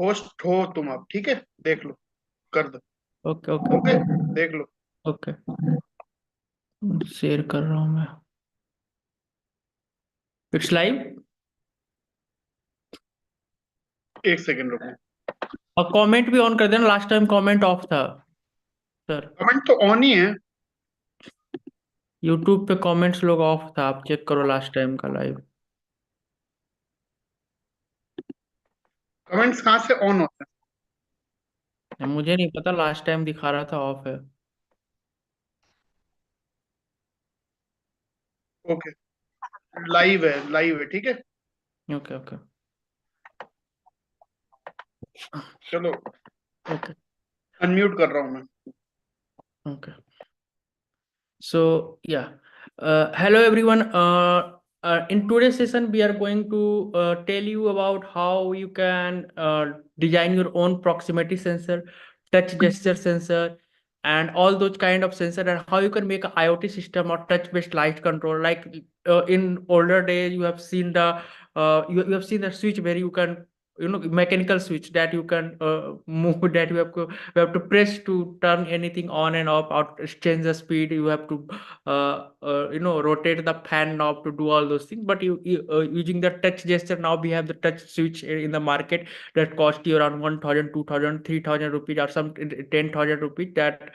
Host हो तुम अब, ठीक है? देख लो, कर दो। ओके ओके ओके, देख लो। ओके, शेयर कर रहा हूँ मैं। It's live. एक सेकंड रुको। और कमेंट भी ऑन कर देना, लास्ट टाइम कमेंट ऑफ था सर। कमेंट तो ऑन ही है। यूट्यूब पे कमेंट्स लोग ऑफ था, आप चेक करो लास्ट टाइम का लाइव। कमेंट्स कहाँ से ऑन होते मुझे नहीं पता, लास्ट टाइम दिखा रहा था ऑफ है। हैं? ओके, लाइव है, ठीक है। ओके ओके चलो, ओके अनम्यूट कर रहा हूँ मैं। Okay. So yeah, hello everyone. In today's session, we are going to tell you about how you can design your own proximity sensor, touch gesture sensor, and all those kind of sensor, and how you can make a IoT system or touch-based light control. Like in older days, you have seen the you have seen the switch where you can, mechanical switch that you can move, that you have to press to turn anything on and off, or change the speed. You have to rotate the fan knob to do all those things. But using the touch gesture, now we have the touch switch in the market that cost you around 1000, 2000, 3000 rupees, or some 10,000 rupees, that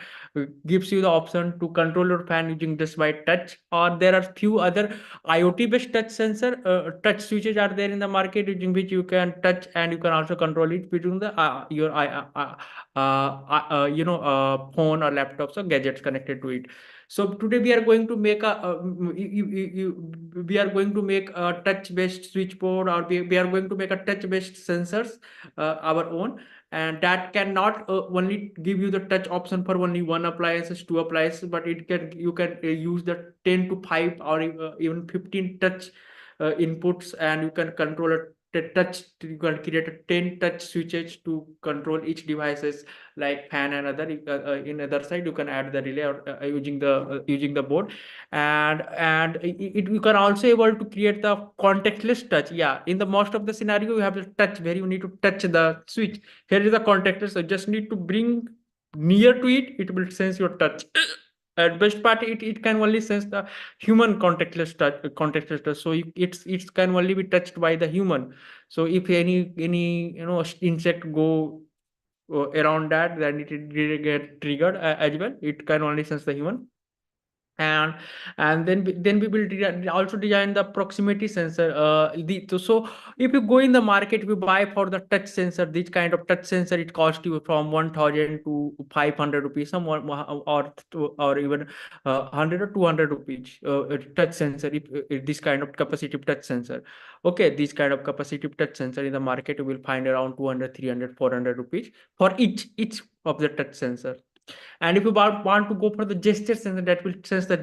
gives you the option to control your fan using just by touch. Or there are few other IoT based touch sensor, touch switches are there in the market, using which you can touch and you can also control it between the your phone or laptops or gadgets connected to it. So today we are going to make we are going to make a touch based switchboard, or we are going to make a touch based sensors, our own, and that cannot only give you the touch option for only one appliances, two appliances, but it can, you can use the 10 to 5 or even 15 touch inputs, and you can control a touch, you can create a 10 touch switches to control each devices, like fan and other. In other side you can add the relay, or using the board. And you can also able to create the contactless touch. Yeah, in the most of the scenario you have the touch where you need to touch the switch. Here is the contactless, so just need to bring near to it, it will sense your touch. At best part, it can only sense the human contactless touch. So it's can only be touched by the human. So if any insect go around that, then it will get triggered as well. It can only sense the human. And then we will also design the proximity sensor. So if you go in the market, if you buy for the touch sensor, this kind of touch sensor, it costs you from 1000 to 500 rupees, some or even 100 or 200 rupees, touch sensor. If this kind of capacitive touch sensor, okay, this kind of capacitive touch sensor in the market, you will find around 200, 300, 400 rupees for each of the touch sensor. And if you want to go for the gesture sensor, that will sense the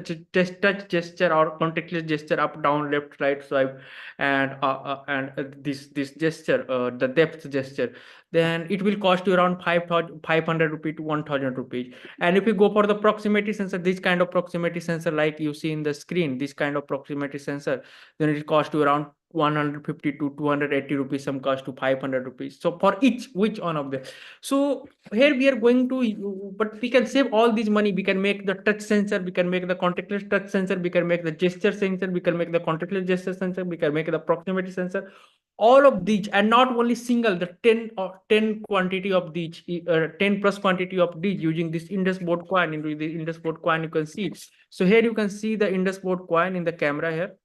touch gesture or contactless gesture, up, down, left, right, swipe, and this gesture, the depth gesture, then it will cost you around 500 rupees to 1000 rupees. And if you go for the proximity sensor, this kind of proximity sensor, like you see in the screen, this kind of proximity sensor, then it costs you around 150 to 280 rupees, some cost to 500 rupees. So for each which one of them. So here we are going to, but we can save all this money. We can make the touch sensor, we can make the contactless touch sensor, we can make the gesture sensor, we can make the contactless gesture sensor, we can make the proximity sensor. All of these, and not only single, the 10 or 10 quantity of these, 10 plus quantity of these, using this IndusBoard coin. Into the IndusBoard coin, you can see. So here you can see the IndusBoard coin in the camera here,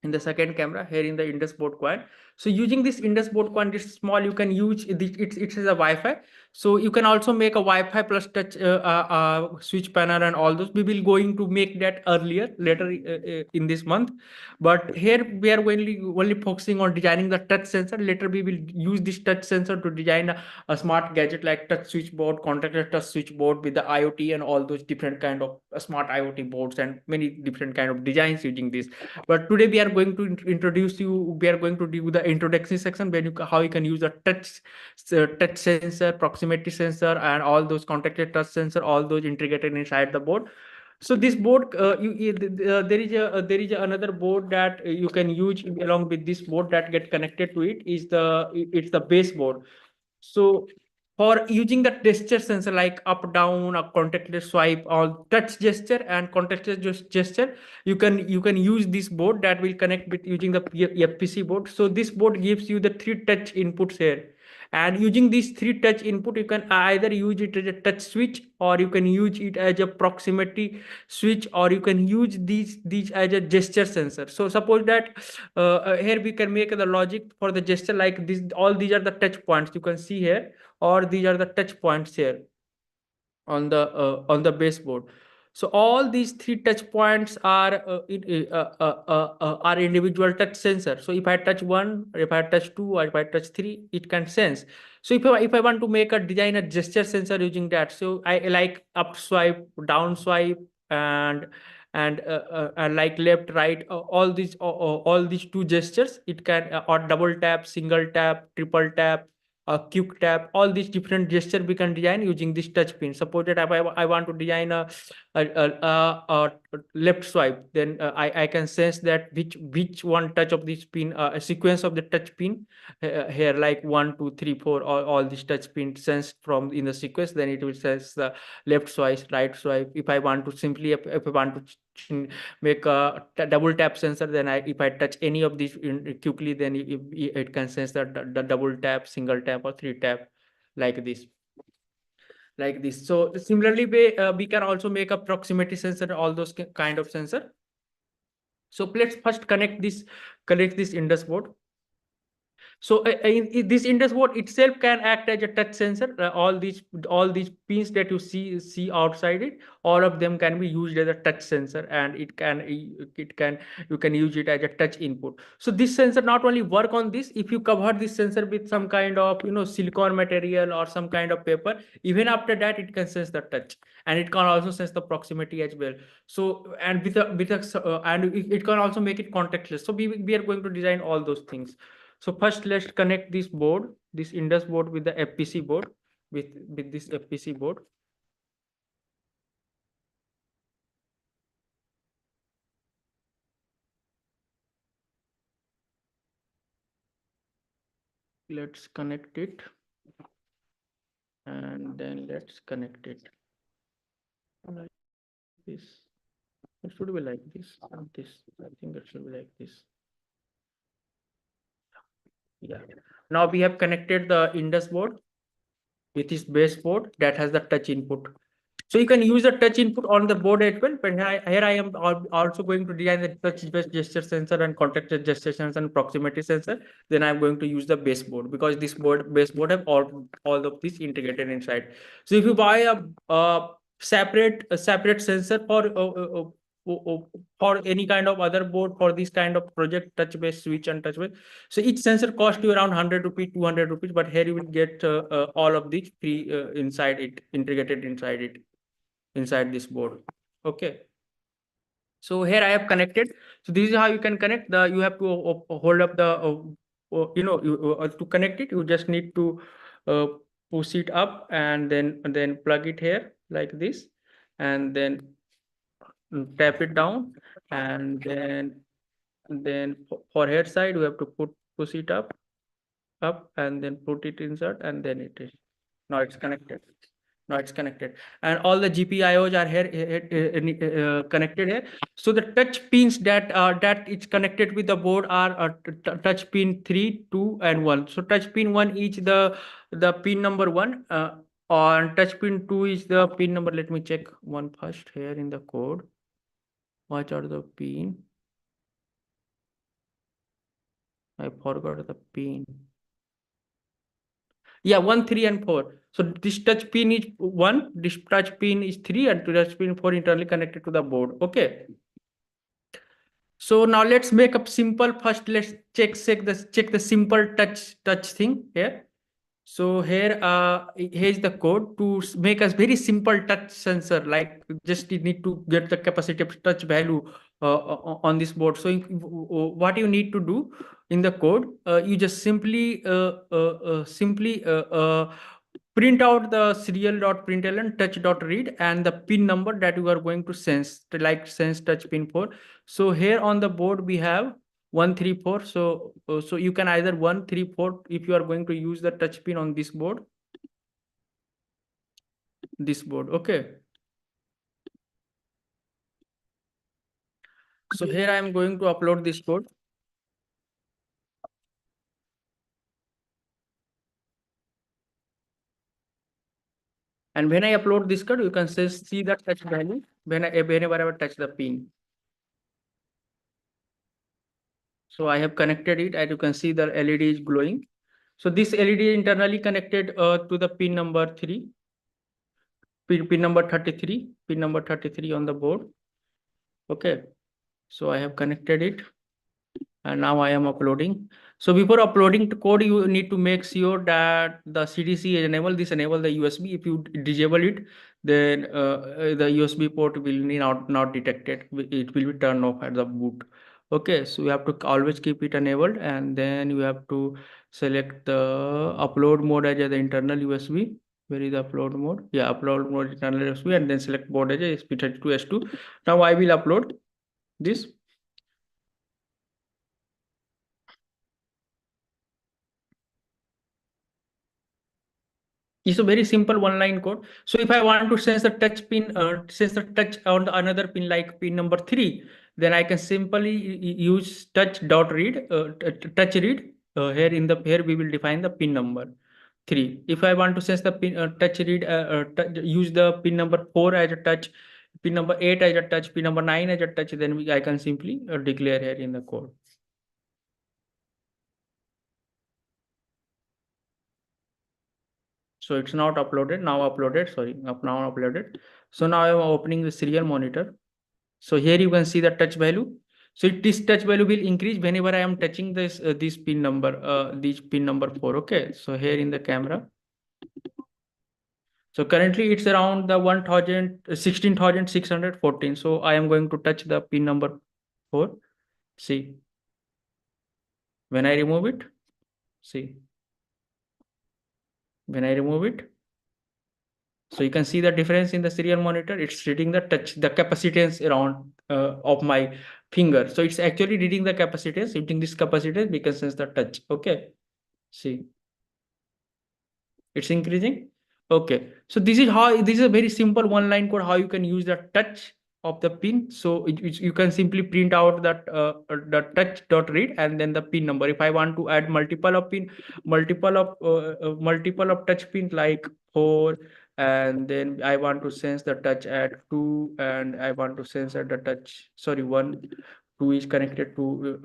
in the second camera here in the IndusBoard coin. So using this IndusBoard coin, it's small, you can use it is a Wi-Fi. So you can also make a Wi-Fi plus touch switch panel and all those. We will going to make that earlier later in this month. But here we are only focusing on designing the touch sensor. Later we will use this touch sensor to design a smart gadget like touch switchboard, contactless touch switchboard with the IoT and all those different kind of smart IoT boards, and many different kind of designs using this. But today we are going to introduce you, we are going to do the introduction section where how you can use the touch sensor, proximity sensor, and all those contacted touch sensor, all those integrated inside the board. So this board, there is another board that you can use along with this board that get connected to it. It's the base board. So for using the gesture sensor like up, down, or contactless swipe, or touch gesture and contactless gesture, you can use this board that will connect with using the FPC board. So this board gives you the three touch inputs here. And using these three touch input, you can either use it as a touch switch, or you can use it as a proximity switch, or you can use these as a gesture sensor. So suppose that here we can make the logic for the gesture like this. All these are the touch points you can see here, or these are the touch points here on the baseboard. So all these three touch points are individual touch sensor. So if I touch one, if I touch two, or if I touch three, it can sense. So if I want to make a design a gesture sensor using that, so I like up swipe, down swipe, and and like left, right, all these two gestures. It can or double tap, single tap, triple tap, quick tap, all these different gesture we can design using this touch pin. Suppose that if I want to design a left swipe, then I can sense that which one touch of this pin, a sequence of the touch pin here, like 1 2 3 4, all these touch pin sensed from in the sequence, then it will sense the left swipe, right swipe. If I want to simply, if I want to make a double tap sensor, then if I touch any of these quickly, then it can sense the double tap, single tap, or three tap, like this, like this. So similarly, we can also make a proximity sensor, all those kind of sensor. So let's first connect this Indus board. So this IndusBoard itself can act as a touch sensor. All these pins that you see outside it, all of them can be used as a touch sensor, and it can you can use it as a touch input. So this sensor not only work on this. If you cover this sensor with some kind of silicone material or some kind of paper, even after that it can sense the touch, and it can also sense the proximity as well. So and and it can also make it contactless. So we are going to design all those things. So first, let's connect this board, this Indus board, with the FPC board, with this FPC board. Let's connect it, and then let's connect it like this. It should be like this, not this. I think it should be like this. Yeah. Now we have connected the Indus board with this base board that has the touch input. So you can use the touch input on the board as well, but here I am also going to design the touch-based gesture sensor and contact gesture sensor and proximity sensor. Then I'm going to use the base board, because this base board have all of this integrated inside. So if you buy a separate sensor for any kind of other board for this kind of project, touch-based switch and touch-based, so each sensor cost you around 100 rupees, 200 rupees, but here you will get all of these free inside it, integrated inside this board. Okay. So here I have connected. So this is how you can connect. You have to hold up the to connect it, you just need to uh, push it up, and then plug it here like this, and then tap it down, and then for head side we have to push it up, and then put it inside, and then it is now it's connected. Now it's connected, and all the GPIOs are here, connected here. So the touch pins that it's connected with the board are touch pin 3, 2, and 1. So touch pin 1 is the pin number 1. On touch pin 2 is the pin number. Let me check one first here in the code. What are the pin? I forgot the pin. Yeah, 1, 3, and 4. So this touch pin is 1, this touch pin is 3, and touch pin 4 internally connected to the board. Okay. So now let's make up simple. First, let's check the simple touch thing here. So here's the code to make a very simple touch sensor. Like just you need to get the capacity of touch value on this board. So what you need to do in the code, you just simply print out the serial.println touch.read and the pin number that you are going to sense, like sense touch pin 4. So here on the board we have 134. So you can either 134 if you are going to use the touch pin on this board. Okay. So here I am going to upload this code. And when I upload this code, you can see the touch value whenever I touch the pin. So I have connected it, and you can see the LED is glowing. So this LED is internally connected to the pin number 3, pin number 33 on the board. Okay. So I have connected it, and now I am uploading. So before uploading the code, you need to make sure that the CDC is enable the USB. If you disable it, then the USB port will be not detected. It will be turned off at the boot. Okay, so you have to always keep it enabled, and then you have to select the upload mode as the internal USB. Where is the upload mode? Yeah, upload mode internal USB, and then select board as SP32S2. Now I will upload this. It's a very simple one-line code. So if I want to sense the touch pin, sense the touch on the another pin like pin number 3, then I can simply use touch.read, touch read. Here we will define the pin number 3. If I want to sense the pin touch read, use the pin number 4 as a touch, pin number 8 as a touch, pin number 9 as a touch, then I can simply declare here in the code. So it's not uploaded, now uploaded, sorry, now uploaded. So now I am opening the serial monitor. So here you can see the touch value. So this touch value will increase whenever I am touching this pin number, this pin number 4. Okay. So here in the camera. So currently it's around the 16,614. So I am going to touch the pin number 4. See, when I remove it, see, when I remove it, so you can see the difference in the serial monitor. It's reading the capacitance around of my finger. So it's actually reading the capacitance. Using this capacitance, we can sense the touch. Okay. See, it's increasing. Okay. So this is a very simple one-line code how you can use the touch of the pin. So you can simply print out that the touch dot read and then the pin number. If I want to add multiple of touch pin like 4, and then I want to sense the touch at 2, and I want to sense at the touch, sorry, 1, 2 is connected to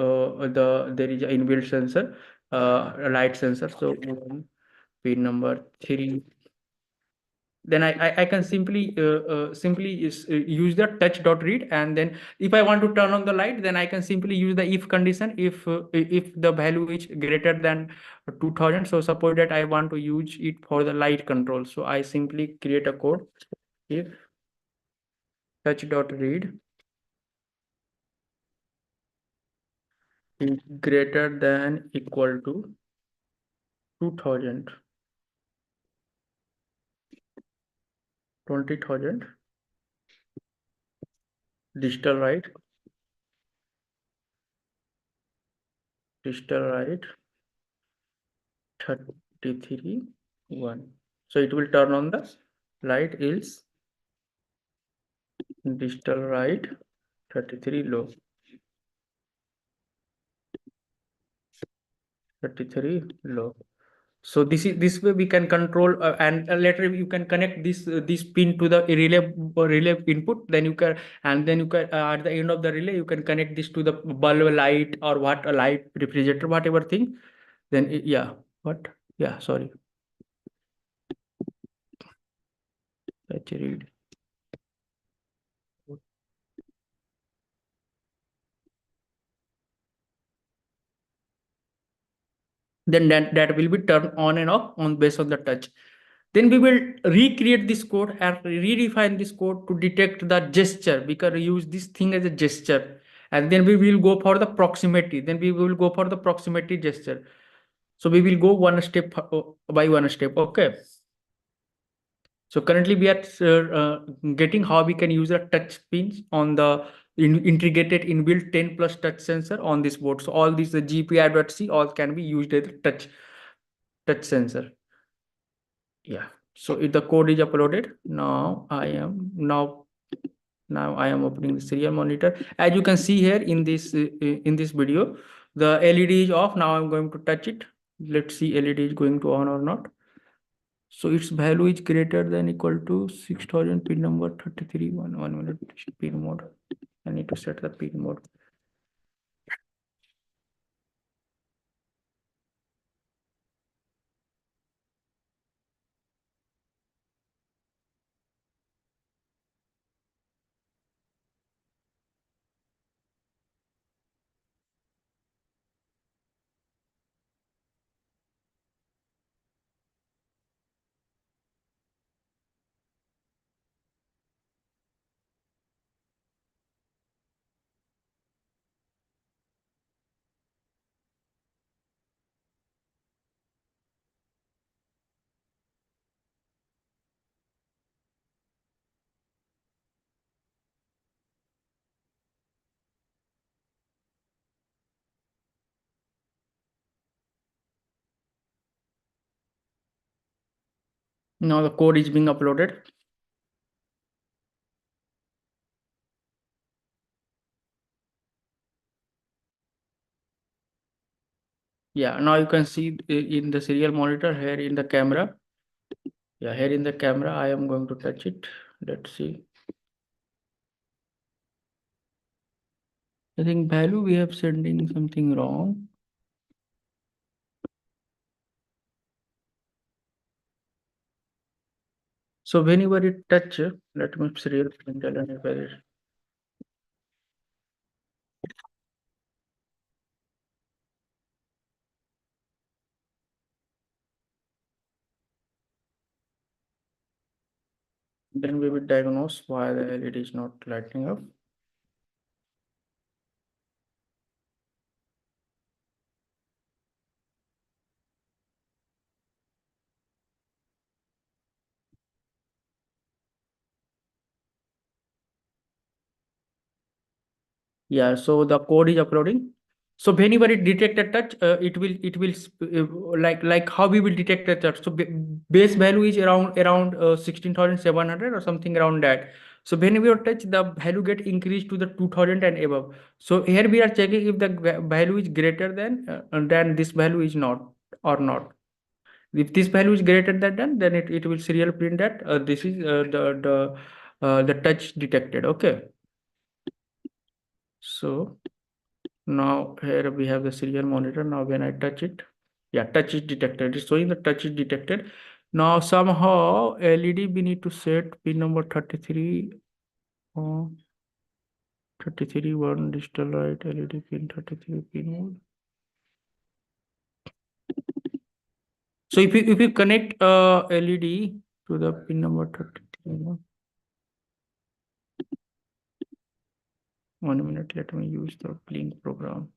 there is an inbuilt sensor, a light sensor. So pin number 3, then I can simply use the touch dot read, and then if I want to turn on the light, then I can simply use the if condition. If the value is greater than 2000, so suppose that I want to use it for the light control, so I simply create a code. If touch dot read is greater than equal to 2000, 20,000, digital write 33 1. So it will turn on the light is digital write 33 low, 33 low. So this way we can control, and later you can connect this pin to the relay input. Then you can at the end of the relay you can connect this to the bulb light or a light refrigerator, whatever thing. Then sorry. Let's read. Then that will be turned on and off based on the touch. Then we will recreate this code and redefine this code to detect the gesture. We can use this thing as a gesture, and then we will go for the proximity. Then we will go for the proximity gesture. So we will go one step by one step. Okay. So currently we are getting how we can use a touch pins on the integrated inbuilt 10 plus touch sensor on this board. So all these the GPI.C all can be used as a touch sensor. Yeah. So if the code is uploaded, now I am opening the serial monitor. As you can see here in this video, the LED is off. Now I'm going to touch it. Let's see LED is going to on or not. So its value is greater than equal to 6000 pin number 33 one minute pin mode. I need to set the pin mode. Now the code is being uploaded. Yeah, now you can see in the serial monitor here in the camera. Yeah, here in the camera, I am going to touch it. Let's see. I think value we have sending something wrong. So whenever it touch, let me serial printer and repair it. Then we will diagnose why the LED is not lighting up. Yeah, so the code is uploading. So whenever it detect a touch, like how we will detect a touch. So base value is around 16,700 or something around that. So whenever you touch, the value get increased to the 2000 and above. So here we are checking if the value is greater than this value is not or not. If this value is greater than that, then it will serial print that this is the touch detected. Okay. So now here we have the serial monitor. Now when I touch it, yeah, touch is detected. It's showing the touch is detected. Now somehow LED we need to set pin number 33. 33 one digital light LED pin 33 pin mode. So if you connect LED to the pin number 33, 1 minute, let me use the Blink program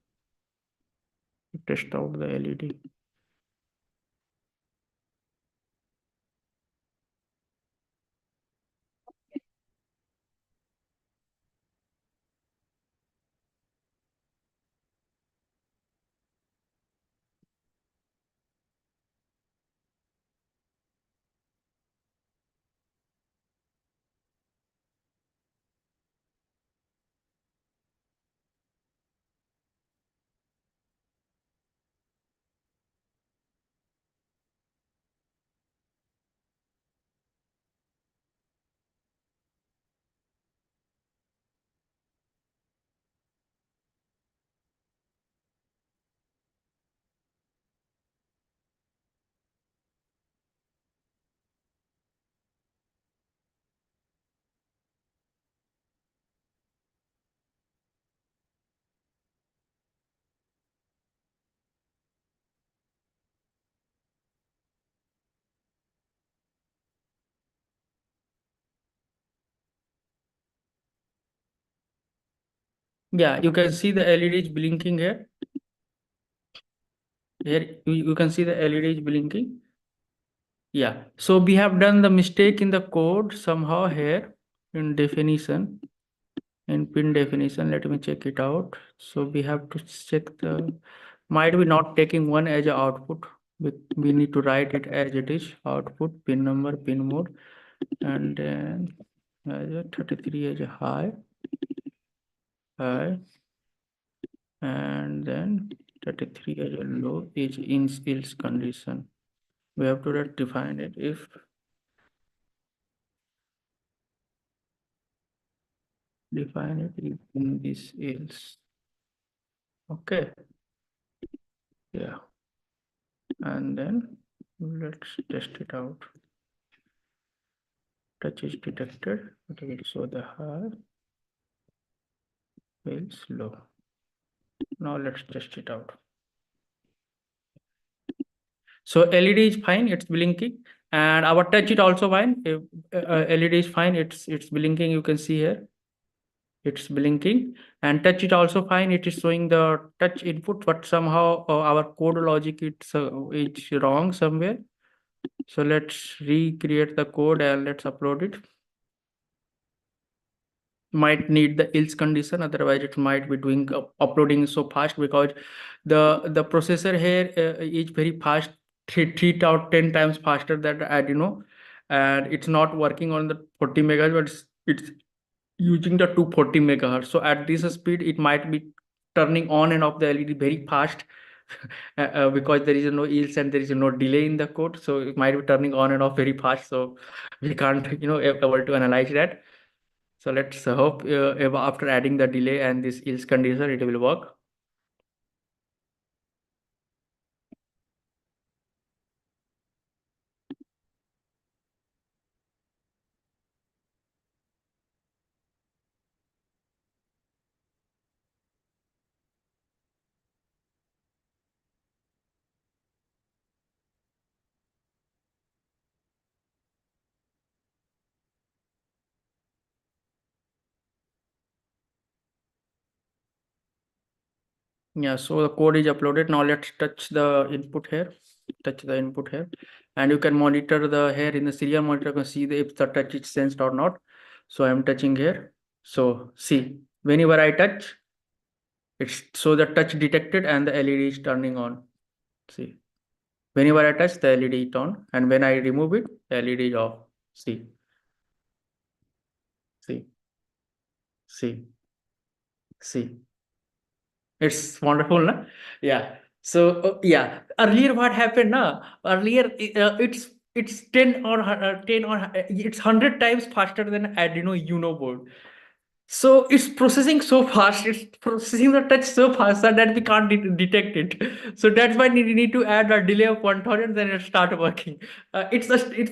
to test out the LED. Yeah, you can see the LED is blinking here. Here you can see the LED is blinking. Yeah, so we have done the mistake in the code somehow here in definition, in pin definition. Let me check it out. So we have to check the, might be not taking one as a output. We need to write it as it is, output, pin number, pin mode, and then as a 33 as a high, and then 33 as a low is in else condition. We have to define it if define it if in this else. Okay, yeah, and then let's test it out. Touch is detected. It will show the high, else low. Now let's test it out. So LED is fine, it's blinking, and our touch is also fine. If, LED is fine, it's blinking. You can see here, it's blinking, and touch is also fine. It is showing the touch input, but somehow our code logic it's wrong somewhere. So let's recreate the code and let's upload it. Might need the else condition, otherwise it might be doing uploading so fast, because the processor here is very fast, three out 10 times faster than Arduino, and it's not working on the 40 megahertz, but it's using the 240 megahertz. So at this speed it might be turning on and off the LED very fast, because there is no else and there is no delay in the code, so it might be turning on and off very fast, so we can't able to analyze that. So let's hope after adding the delay and this else condition, it will work. Yeah, so the code is uploaded. Now let's touch the input here. Touch the input here. And you can monitor the here in the serial monitor, you can see if the touch is sensed or not. So I'm touching here. So see, whenever I touch, it's so the touch detected and the LED is turning on. See, whenever I touch, the LED is on, and when I remove it, the LED is off. See, see, see, see. It's wonderful, na? Yeah. So yeah, earlier what happened, na? Earlier it's 10 or it's 100 times faster than Arduino Uno board. So it's processing so fast, it's processing the touch so fast that we can't detect it. So that's why we need to add a delay of 1000, then it start working. It's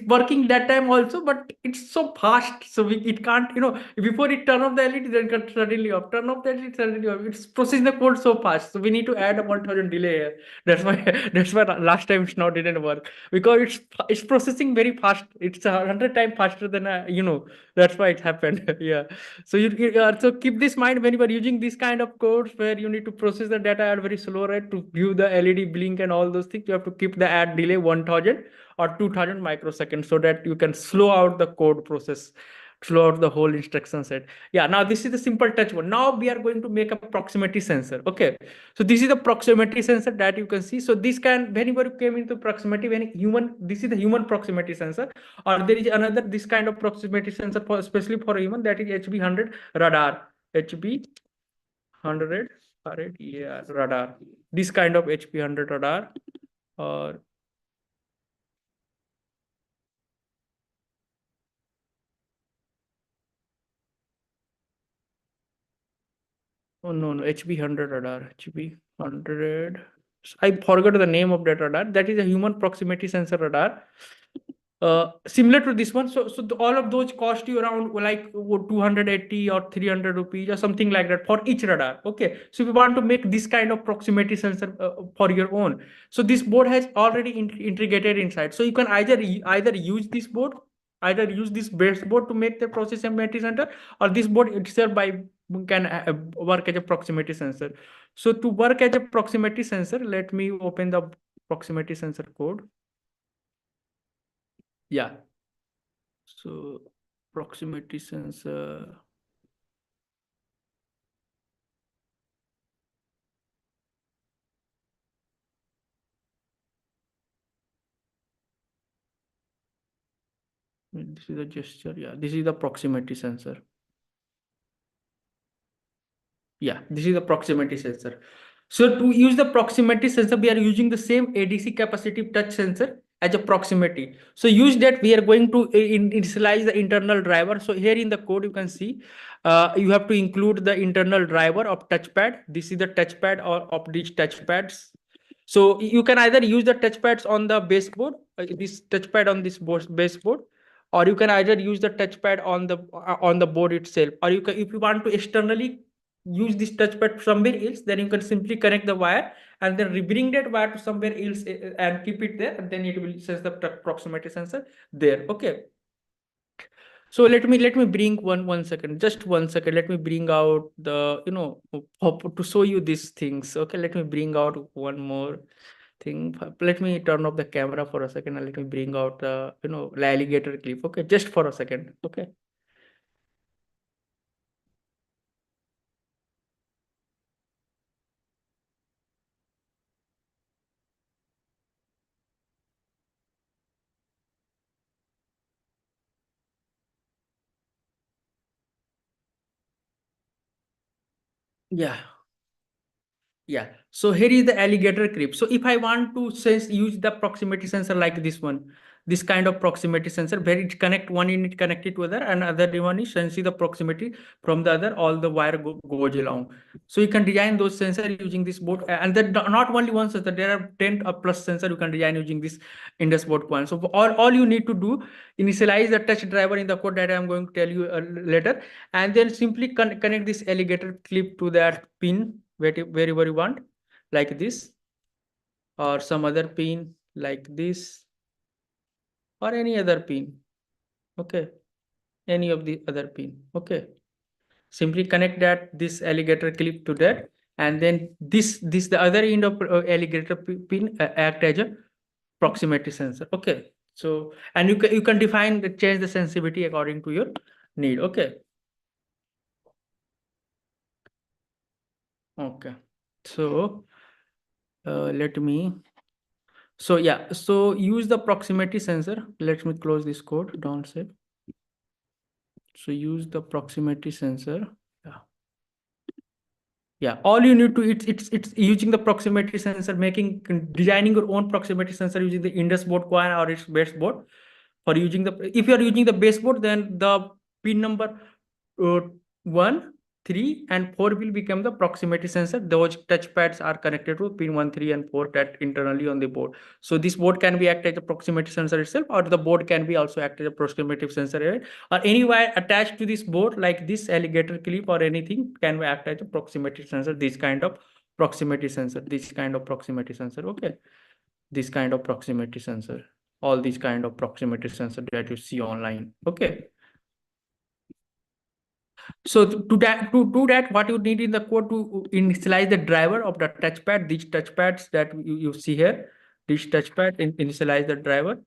working that time also, but it's so fast, so it can't, before it turn off the LED, then it suddenly off. Turn off the LED, suddenly off. It's processing the code so fast, so we need to add a 1000 delay here. That's why that's why last time it's not didn't work, because it's processing very fast. It's 100 times faster than That's why it happened. Yeah. So you also keep this mind when you are using this kind of codes where you need to process the data at very slow rate to view the LED blink and all those things. You have to keep the add delay 1000 or 2000 microseconds, so that you can slow out the code process, slow out the whole instruction set. Yeah, now this is the simple touch one. Now we are going to make a proximity sensor. Okay, so this is the proximity sensor that you can see. So this can, whenever you came into proximity, when human, this is the human proximity sensor, or there is another this kind of proximity sensor for especially for human, that is HB100 radar. HB100 yeah, radar. This kind of HB100 radar, or oh no, HB100 radar. HB100. I forgot the name of that radar. That is a human proximity sensor radar. Similar to this one. So all of those cost you around like 280 or 300 rupees or something like that for each radar. Okay. So if you want to make this kind of proximity sensor for your own, so this board has already integrated inside. So you can either use this board, either use this base board to make the proximity sensor, or this board itself by can work as a proximity sensor. So to work as a proximity sensor, let me open the proximity sensor code. Yeah. So proximity sensor. This is a gesture. Yeah, this is the proximity sensor. Yeah, this is the proximity sensor. So to use the proximity sensor, we are using the same ADC capacitive touch sensor as a proximity. So use that we are going to initialize the internal driver. So here in the code, you can see you have to include the internal driver of touchpad. This is the touchpad or of these touchpads. So you can either use the touchpads on the baseboard, this touchpad on this baseboard, or you can either use the touchpad on the board itself, or you can, if you want to externally use this touchpad somewhere else, then you can simply connect the wire and then bring that wire to somewhere else and keep it there, and then it will sense the proximity sensor there. Okay. So let me bring one second, just 1 second. Let me bring out the to show you these things. Okay, let me bring out one more thing. Let me turn off the camera for a second and let me bring out the alligator clip. Okay, just for a second. Okay. Yeah. Yeah. So here is the alligator clip. So if I want to use the proximity sensor like this one, this kind of proximity sensor where it connect one unit connected to other and other one is sensing the proximity from the other, all the wire goes along. So you can design those sensor using this board, and then not only one sensor, there are 10 or plus sensor you can design using this IndusBoard coin. So all you need to do, initialize the touch driver in the code that I'm going to tell you later, and then simply connect this alligator clip to that pin wherever you want, like this, or some other pin like this, or any other pin. Okay, any of the other pin. Okay, simply connect that this alligator clip to that, and then this the other end of alligator pin act as a proximity sensor. Okay, so and you can define the change the sensitivity according to your need. Okay. Okay, so let me. So yeah, so use the proximity sensor. Let me close this code. Don't save. So use the proximity sensor. Yeah. Yeah, all you need to it's using the proximity sensor, designing your own proximity sensor using the IndusBoard coin or its baseboard. For using if you are using the baseboard, then the pin number uh, 1, 3, and 4 will become the proximity sensor. Those touchpads are connected to pin 1, 3, and 4 that internally on the board. So this board can be act as a proximity sensor itself, or the board can be also act as a proximity sensor, right? Or any wire attached to this board, like this alligator clip or anything, can act as a proximity sensor. This kind of proximity sensor. This kind of proximity sensor. Okay, this kind of proximity sensor. All these kind of proximity sensor that you see online. Okay. So to do that, what you need in the code to initialize the driver of the touchpad, these touchpads that you see here, this touchpad, initialize the driver,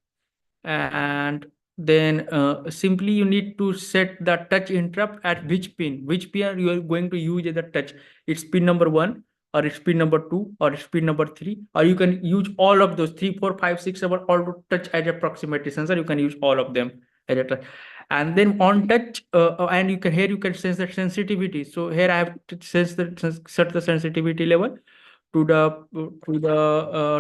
and then simply you need to set the touch interrupt at which pin you are going to use as a touch. It's pin number 1, or it's pin number 2, or it's pin number 3, or you can use all of those 3, 4, 5, 6, 7, all to touch as a proximity sensor. You can use all of them as a touch. And then on touch, and you can sense the sensitivity. So here I have to set the sensitivity level to the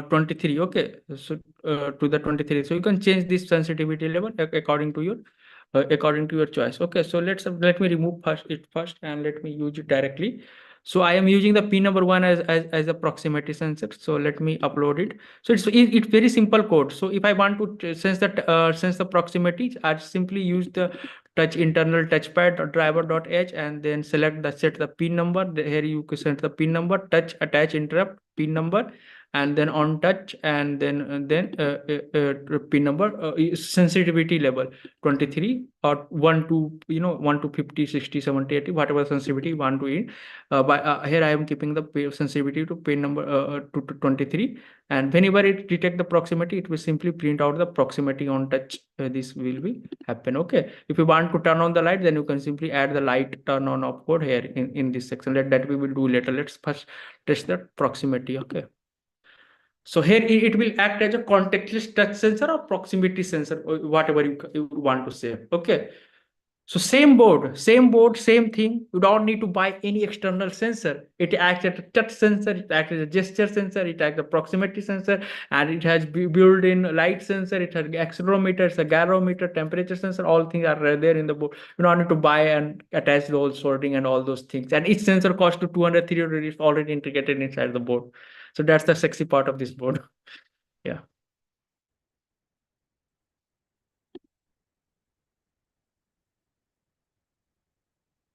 23. Okay, so to the 23, so you can change this sensitivity level according to your choice. Okay, so let me remove first and let me use it directly. So I am using the pin number 1 as a proximity sensor. So let me upload it. So it's very simple code. So if I want to sense the proximity, I simply use the touch internal touchpad driver.h, and then set the pin number. Here you can set the pin number, touch attach interrupt pin number, and then on touch, and then pin number, sensitivity level 23 or 1 to 1 to 50, 60, 70, 80, whatever sensitivity you want to in. Here I am keeping the sensitivity to pin number to 23, and whenever it detect the proximity, it will simply print out the proximity on touch. This will be happen. Okay, if you want to turn on the light, then you can simply add the light turn on off code here in this section. That we will do later. Let's first test the proximity. Okay, so here it will act as a contactless touch sensor or proximity sensor, or whatever you want to say. Okay, so same board, same thing. You don't need to buy any external sensor. It acts as a touch sensor, it acts as a gesture sensor, it acts as a proximity sensor, and it has built-in light sensor, it has accelerometer, it's a gyrometer, temperature sensor, all things are there in the board. You don't need to buy and attach those sorting and all those things. And each sensor costs to 200, 300, is already integrated inside the board. So that's the sexy part of this board. Yeah.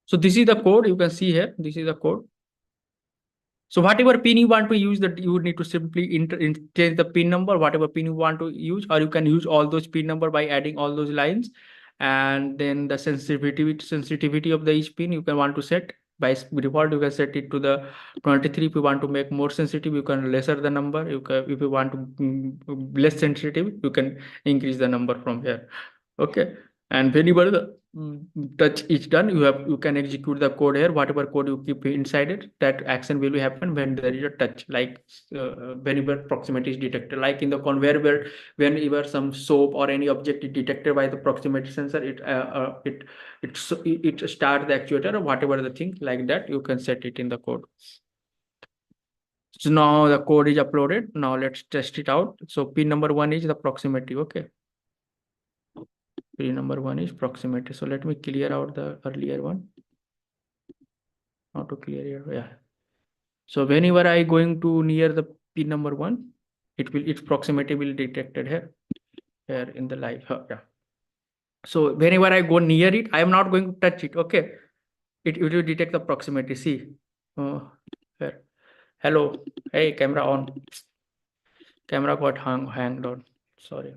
So this is the code you can see here. This is the code. So whatever pin you want to use, that you need to simply change the pin number, whatever pin you want to use, or you can use all those pin number by adding all those lines. And then the sensitivity of the each pin you can want to set. By default, you can set it to the 23. If you want to make more sensitive, you can lesser the number. If you want to less sensitive, you can increase the number from here. Okay, and whenever the touch is done, you can execute the code here. Whatever code you keep inside it, that action will happen when there is a touch, like whenever proximity is detected, like in the conveyor belt. Whenever some soap or any object is detected by the proximity sensor, it starts the actuator or whatever the thing, like that you can set it in the code. So now the code is uploaded. Now let's test it out. So pin number 1 is the proximity. Okay, pin number 1 is proximity. So let me clear out the earlier one. How to clear here? Yeah. So whenever I going to near the pin number 1, its proximity will detected here in the live. Yeah. So whenever I go near it, I am not going to touch it. Okay, it will detect the proximity. See, here. Hello, hey, camera on. Camera got hanged on. Sorry.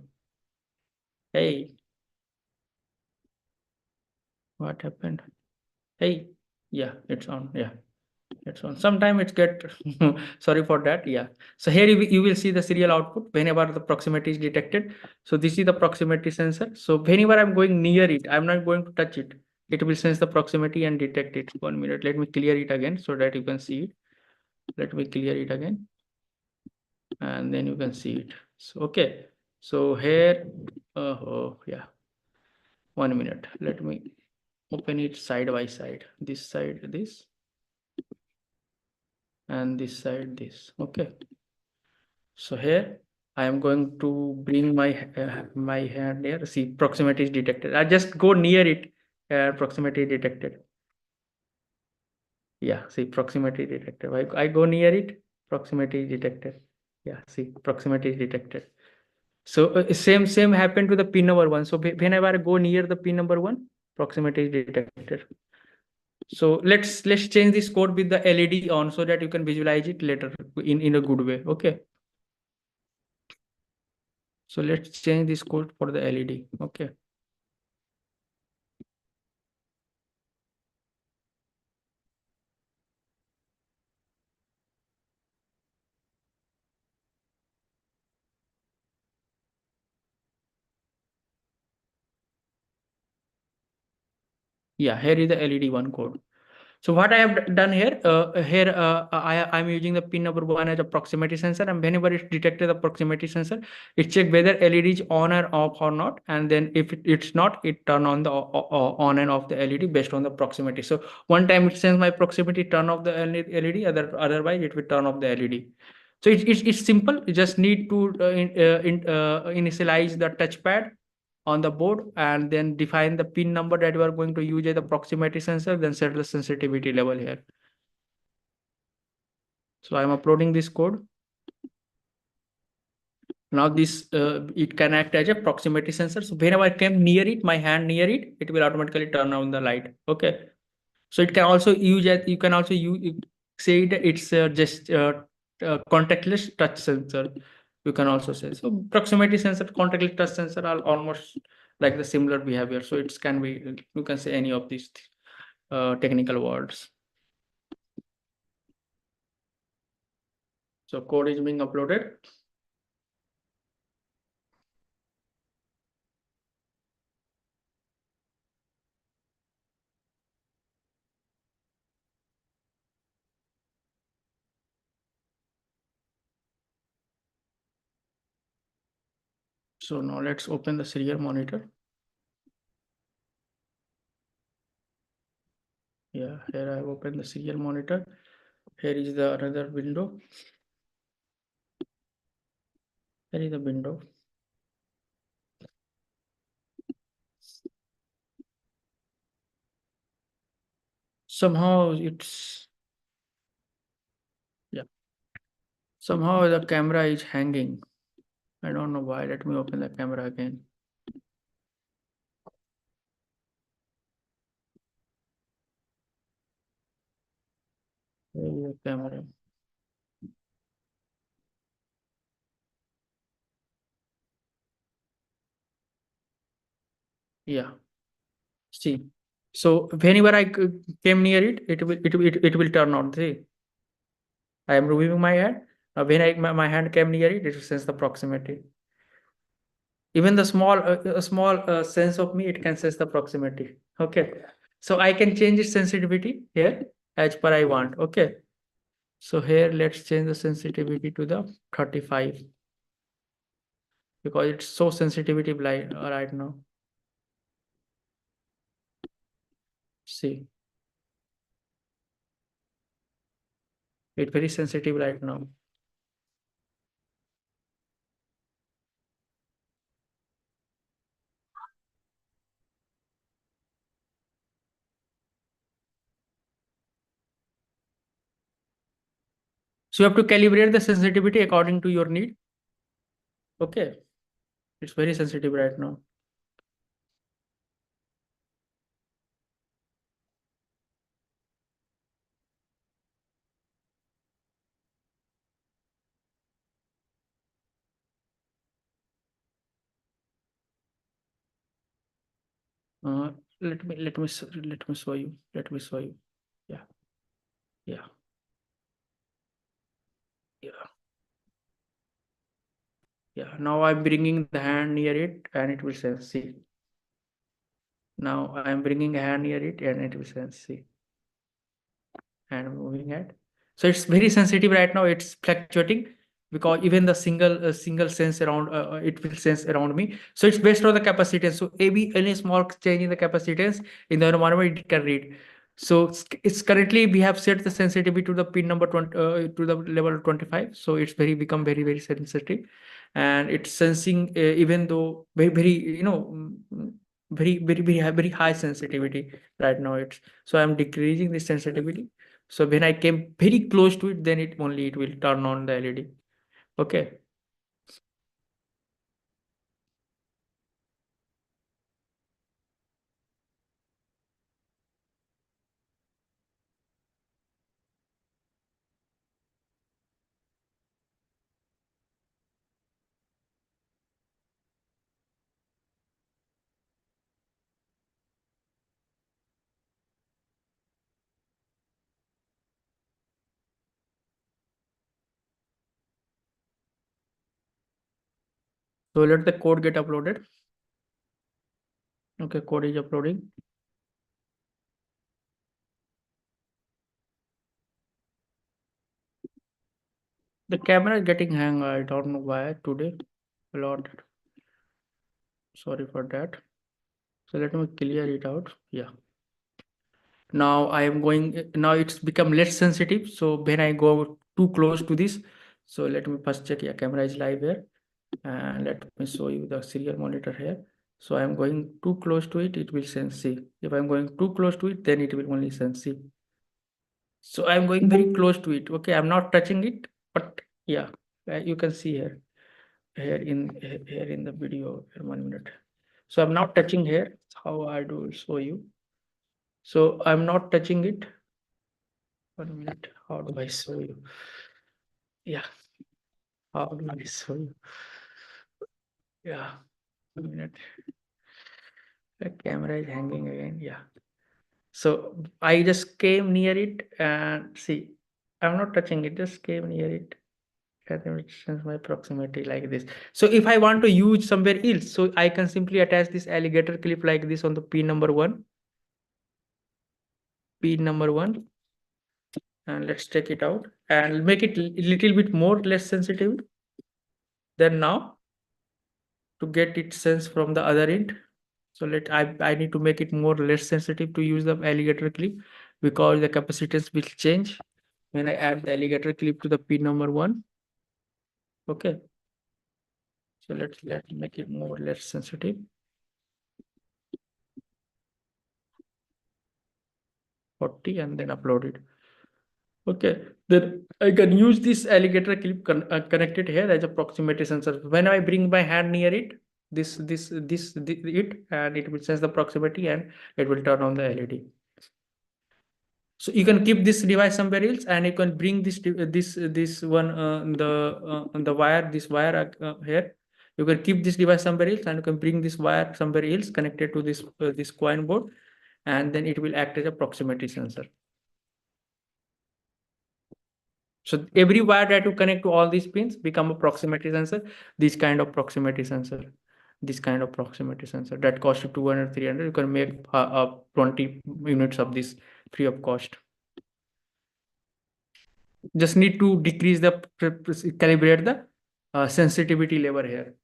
Hey, what happened? Hey, yeah, it's on. Yeah, it's on. Sometime it's get sorry for that. Yeah. So here you will see the serial output whenever the proximity is detected. So this is the proximity sensor. So whenever I'm going near it, I'm not going to touch it. It will sense the proximity and detect it. 1 minute. Let me clear it again so that you can see it. Let me clear it again, and then you can see it. So okay. So here, oh yeah. 1 minute. Let me open it side by side. This side, this, and this side, this. Okay. So here I am going to bring my hand here. See, proximity is detected. I just go near it. Proximity detected. Yeah, see, proximity detected. I go near it. Proximity detected. Yeah, see, proximity detected. So same happened to the pin number 1. So whenever I go near the pin number 1, proximity is detected. So let's change this code with the LED on so that you can visualize it later in a good way. Okay. So let's change this code for the LED. Okay. Yeah, here is the LED 1 code. So what I have done here, I'm using the pin number 1 as a proximity sensor, and whenever it detected the proximity sensor, it check whether LED is on or off or not, and then if it's not, it turn on the on and off the LED based on the proximity. So one time it sends my proximity, turn off the LED, otherwise it will turn off the LED. So it's simple. You just need to initialize the touchpad on the board, and then define the pin number that you are going to use as the proximity sensor, then set the sensitivity level here. So I'm uploading this code. Now this it can act as a proximity sensor. So whenever I came near it, my hand near it, it will automatically turn on the light. Okay. So it can also use as, you can also use, say that it's just contactless touch sensor, you can also say. So proximity sensor, contactless touch sensor are almost like the similar behavior. So it can be, you can say any of these technical words. So code is being uploaded. So now let's open the serial monitor. Yeah, here I have opened the serial monitor. Here is the another window. Here is the window. Somehow it's, yeah, somehow the camera is hanging. I don't know why. Let me open the camera again. Here is the camera. Yeah. See. So whenever I came near it, it will turn on. See, I am removing my hand. When my hand came near it, it will sense the proximity. Even the small a small sense of me, it can sense the proximity. Okay. So I can change its sensitivity here as per I want. Okay. So here let's change the sensitivity to the 35 because it's so sensitivity right now. See, it's very sensitive right now. So you have to calibrate the sensitivity according to your need. Okay. It's very sensitive right now. Uh, let me show you. Let me show you. Yeah, yeah, yeah, yeah. Now I'm bringing the hand near it, and it will sense. See. Now I'm bringing a hand near it, and it will sense. See. And moving it. So it's very sensitive right now. It's fluctuating because even the single sense around it will sense around me. So it's based on the capacitance. So maybe any small change in the capacitance in the environment it can read. So it's currently we have set the sensitivity to the pin number 20 to the level 25. So it's become very sensitive, and it's sensing even though very very high sensitivity right now. It's so I'm decreasing the sensitivity. So when I came very close to it, then it will turn on the LED. Okay. So let the code get uploaded. Okay, code is uploading. The camera is getting hang. I don't know why today. Lord, sorry for that. So let me clear it out. Yeah. Now I am going. Now it's become less sensitive. So when I go too close to this, so let me first check. Yeah, camera is live here, and let me show you the serial monitor here. So I'm going too close to it, it will sense C. If I'm going too close to it, then it will only sense C. So I'm going very close to it. Okay, I'm not touching it, but yeah, you can see here in the video. 1 minute. So I'm not touching here. How I do show you. So I'm not touching it. 1 minute. How do I show you? Yeah. How do I show you? Yeah. A minute. The camera is hanging again. Yeah. So I just came near it and see, I'm not touching it, just came near it. And then it sense my proximity like this. So if I want to use somewhere else, so I can simply attach this alligator clip like this on the pin number one. Pin number one. And let's check it out and make it a little bit more less sensitive than now to get it sense from the other end. So I need to make it more less sensitive to use the alligator clip because the capacitance will change when I add the alligator clip to the pin number one. Okay. So let's make it more less sensitive. 40 and then upload it. Okay, then I can use this alligator clip connected here as a proximity sensor. When I bring my hand near it, it and it will sense the proximity and it will turn on the LED. So you can keep this device somewhere else, and you can bring this one the wire here. You can keep this device somewhere else, and you can bring this wire somewhere else connected to this coin board, and then it will act as a proximity sensor. So every wire that you connect to all these pins become a proximity sensor. This kind of proximity sensor, this kind of proximity sensor that costs you 200, 300. You can make 20 units of this free of cost. Just need to decrease the calibrate the sensitivity level here.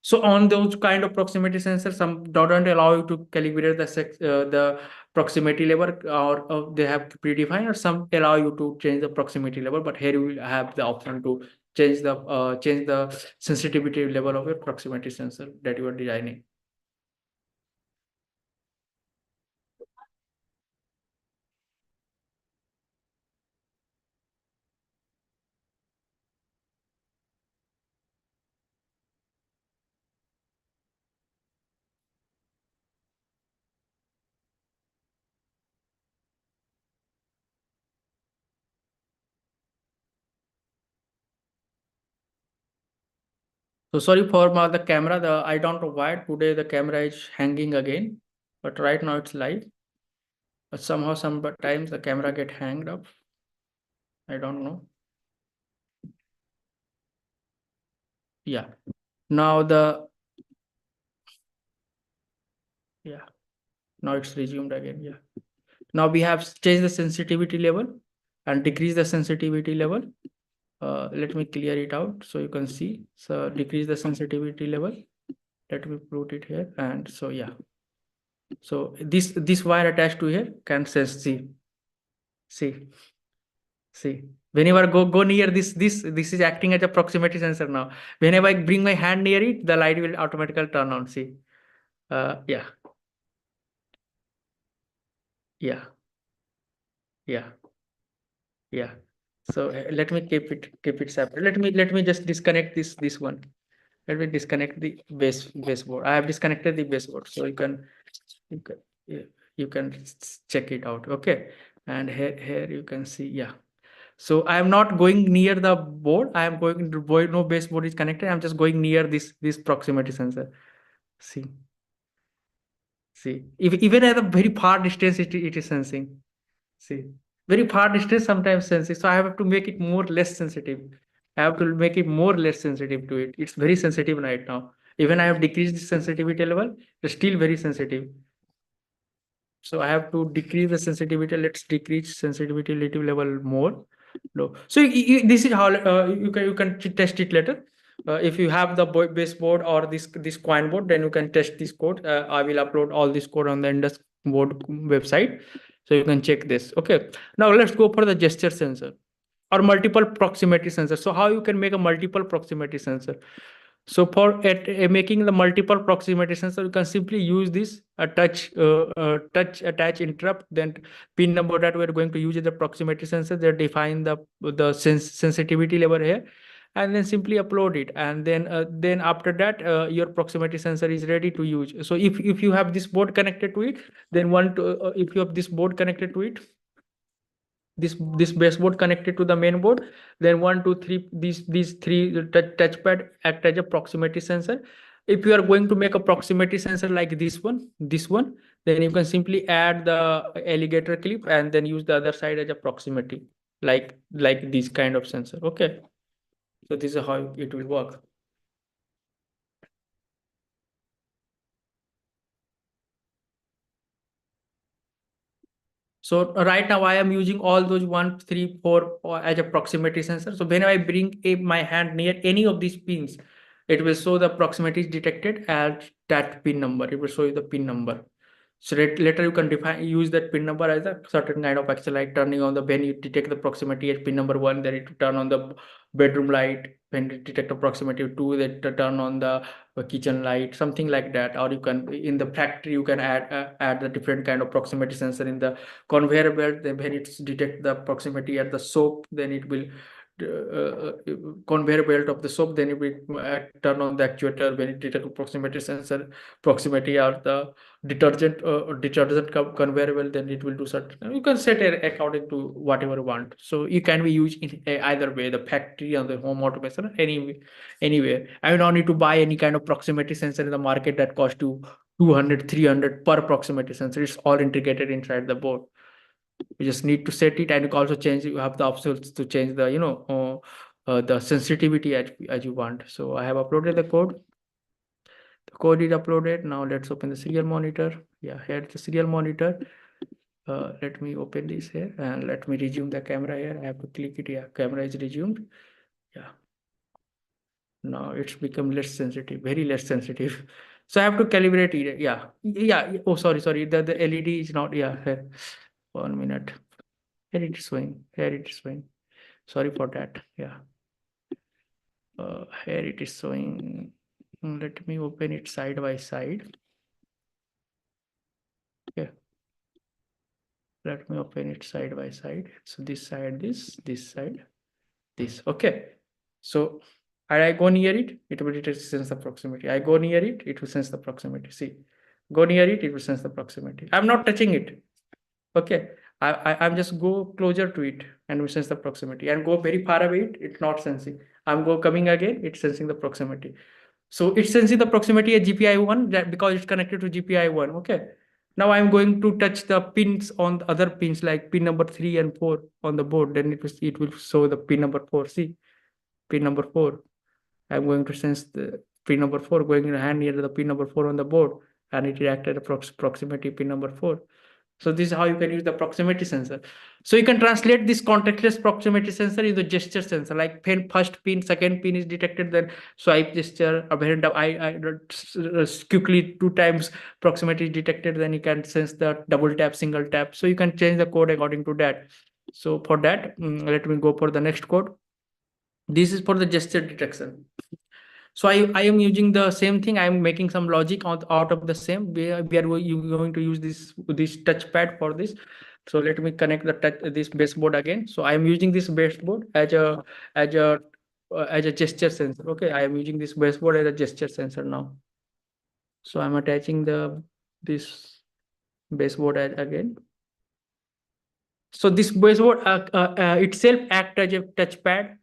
So on those kind of proximity sensors, some don't allow you to calibrate the proximity level, or they have predefined, or some allow you to change the proximity level. But here you will have the option to change the sensitivity level of your proximity sensor that you are designing. So sorry for the camera. I don't know why today the camera is hanging again, but right now it's live. But somehow sometimes the camera get hanged up. I don't know. Yeah. Now yeah. Now it's resumed again. Yeah. Now we have changed the sensitivity level and decrease the sensitivity level. Let me clear it out so you can see. So decrease the sensitivity level. Let me put it here. And so yeah. So this wire attached to here can sense. See. Whenever go near this is acting as a proximity sensor now. Whenever I bring my hand near it, the light will automatically turn on. See. Yeah. Yeah. Yeah. Yeah. So let me keep it separate. Let me just disconnect this one. Let me disconnect the baseboard. I have disconnected the baseboard, so you can yeah, you can check it out. Okay, and here you can see, yeah. So I am not going near the board. I am going to board. No baseboard is connected. I'm just going near this proximity sensor. See, even at a very far distance, it is sensing. See, very far distance sometimes sensitive. So I have to make it more less sensitive. I have to make it more less sensitive to it. It's very sensitive right now. Even I have decreased the sensitivity level, it's still very sensitive. So I have to decrease the sensitivity. Let's decrease sensitivity little level more. No. So this is how you can test it later. If you have the baseboard or this coin board, then you can test this code. I will upload all this code on the IndusBoard website, so you can check this. Okay. Now let's go for the gesture sensor or multiple proximity sensor. So how you can make a multiple proximity sensor? So for making the multiple proximity sensor, you can simply use this touch attach interrupt. Then pin number that we're going to use is the proximity sensor. They define the sensitivity level here, and then simply upload it. And then after that, your proximity sensor is ready to use. So if you have this board connected to it, then if you have this board connected to it, this baseboard connected to the main board. Then 1, 2, 3, these three touchpad act as a proximity sensor. If you are going to make a proximity sensor like this one, then you can simply add the alligator clip and then use the other side as a proximity, like this kind of sensor. Okay, so this is how it will work. So right now I am using all those 1, 3, 4 as a proximity sensor. So when I bring my hand near any of these pins, it will show the proximity is detected at that pin number. It will show you the pin number. So later you can use that pin number as a certain kind of action, like turning on the, when you detect the proximity at pin number 1, then it will turn on the bedroom light. When you detect the proximity 2, that turn on the kitchen light, something like that. Or you can, in the factory, you can add the different kind of proximity sensor in the conveyor belt. Then when it detect the proximity at the soap, then it will conveyor belt of the soap, then it will turn on the actuator when it detect proximity sensor proximity, or the detergent conveyor belt, then it will do certain. You can set it according to whatever you want. So you can be used in either way, the factory or the home automation, anywhere. I don't need to buy any kind of proximity sensor in the market that cost you 200, 300 per proximity sensor. It's all integrated inside the board. You just need to set it, and you can also change. You have the options to change the the sensitivity as you want. So I have uploaded the code. The code is uploaded. Now let's open the serial monitor. Yeah, here's the serial monitor. Let me open this here and let me resume the camera here. I have to click it. Yeah, camera is resumed. Yeah. Now it's become less sensitive, very less sensitive. So I have to calibrate it. Yeah. Yeah. Oh, sorry. The LED is not, yeah, here. 1 minute. Here it is showing. Here it is showing. Sorry for that. Yeah. Here it is showing. Let me open it side by side. Yeah. Let me open it side by side. So this side, this side, this. Okay. So I go near it, it will sense the proximity. I go near it, it will sense the proximity. See, go near it, it will sense the proximity. I'm not touching it. Okay. I'm just go closer to it and we sense the proximity, and go very far away, it's not sensing. I'm go coming again, it's sensing the proximity. So it's sensing the proximity at GPI 1 because it's connected to GPI 1. Okay. Now I'm going to touch the pins on the other pins, like pin number 3 and 4 on the board. Then it will show the pin number 4. See, pin number 4. I'm going to sense the pin number 4 going in a hand near the pin number 4 on the board, and it reacted proximity pin number 4. So this is how you can use the proximity sensor. So you can translate this contactless proximity sensor into gesture sensor, like when first pin, second pin is detected, then swipe gesture. When I quickly 2 times proximity is detected, then you can sense the double tap, single tap. So you can change the code according to that. So for that, let me go for the next code. This is for the gesture detection. So I am using the same thing. I am making some logic out of the same. We are going to use this touchpad for this. So let me connect this baseboard again. So I am using this baseboard as a gesture sensor. Okay, I am using this baseboard as a gesture sensor now. So I'm attaching this baseboard again. So this baseboard itself act as a touchpad,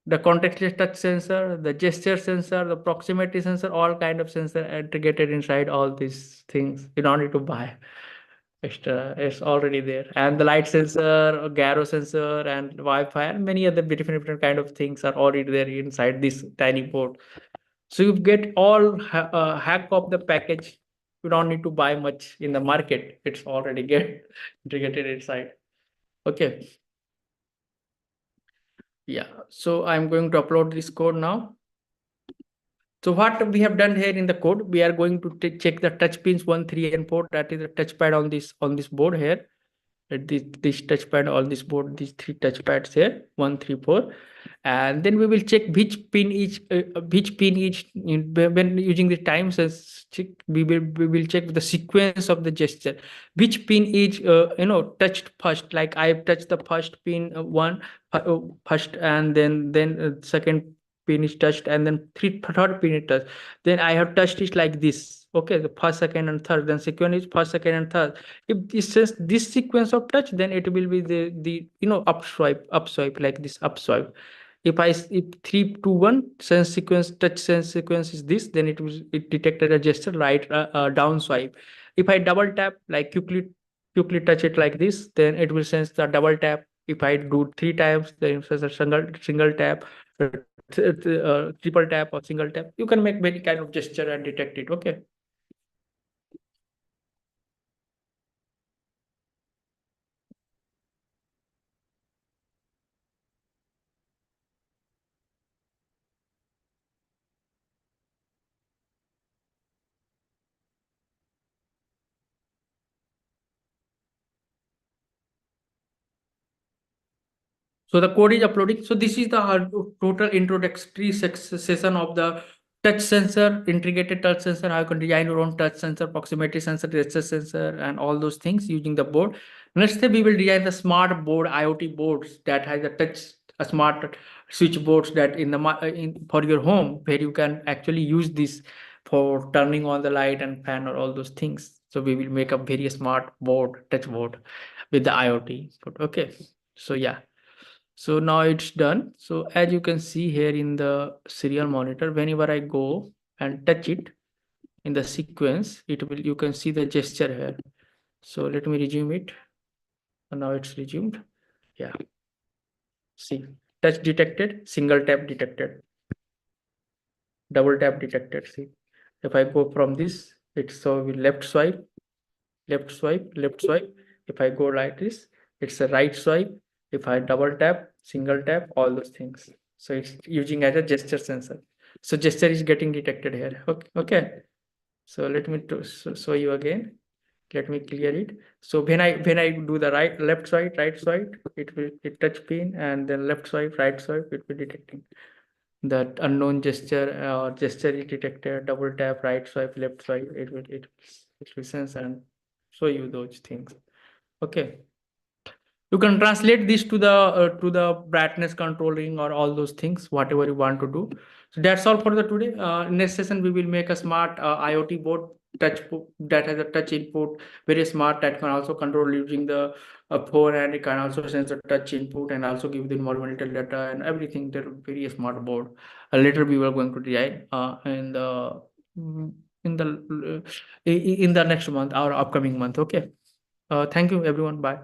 the contactless touch sensor, the gesture sensor, the proximity sensor, all kind of sensor integrated inside all these things. You don't need to buy extra. It's already there. And the light sensor, gyro sensor, and Wi-Fi, and many other different kind of things are already there inside this tiny board. So you get all hack of the package. You don't need to buy much in the market. It's already get integrated inside. Okay. Yeah. So I'm going to upload this code now. So what we have done here in the code, we are going to check the touch pins 1, 3, and 4. That is the touchpad on this board here. This touchpad on this board, these 3 touchpads here, 1, 3, 4, and then we will check which pin each when using the time sense check. We will check the sequence of the gesture. Which pin is touched first. Like I have touched the first pin first, and then second pin is touched, and then third pin is touched. Then I have touched it like this. Okay, the first, second, and third. Then sequence is first, second, and third. If this says this sequence of touch, then it will be the up swipe like this up swipe. If 3 2 1 sense sequence touch sense sequence is this, then it detected a gesture right down swipe. If I double tap like quickly touch it like this, then it will sense the double tap. If I do 3 times, then it says a single tap, triple tap, or single tap. You can make many kind of gesture and detect it. Okay. So the code is uploading. So this is the total introductory session of the touch sensor, integrated touch sensor, how you can design your own touch sensor, proximity sensor, distance sensor, and all those things using the board. Next step, we will design the smart board, IoT boards that has a smart switchboards that for your home, where you can actually use this for turning on the light and fan or all those things. So we will make a very smart board, touch board with the IoT. Okay. So yeah. So now it's done. So as you can see here in the serial monitor, whenever I go and touch it in the sequence, you can see the gesture here. So let me resume it. And now it's resumed. Yeah. See, touch detected, single tap detected, double tap detected. See, if I go from this, it's so left swipe, left swipe, left swipe. If I go like this, it's a right swipe. If I double tap, single tap, all those things. So it's using as a gesture sensor. So gesture is getting detected here. Okay. Okay. So let me show you again. Let me clear it. So when I do the left swipe, right swipe, it touch pin, and then left swipe, right swipe, it will detecting that unknown gesture or gesture is detected. Double tap, right swipe, left swipe, it will sense and show you those things. Okay. You can translate this to the brightness controlling or all those things, whatever you want to do. So that's all for the today. Next session we will make a smart IoT board that has a touch input, very smart, that can also control using the phone, and it can also sense the touch input and also give the environmental data and everything. That very smart board. Later we were going to design mm, in the in the next month or upcoming month. Okay. Thank you everyone. Bye.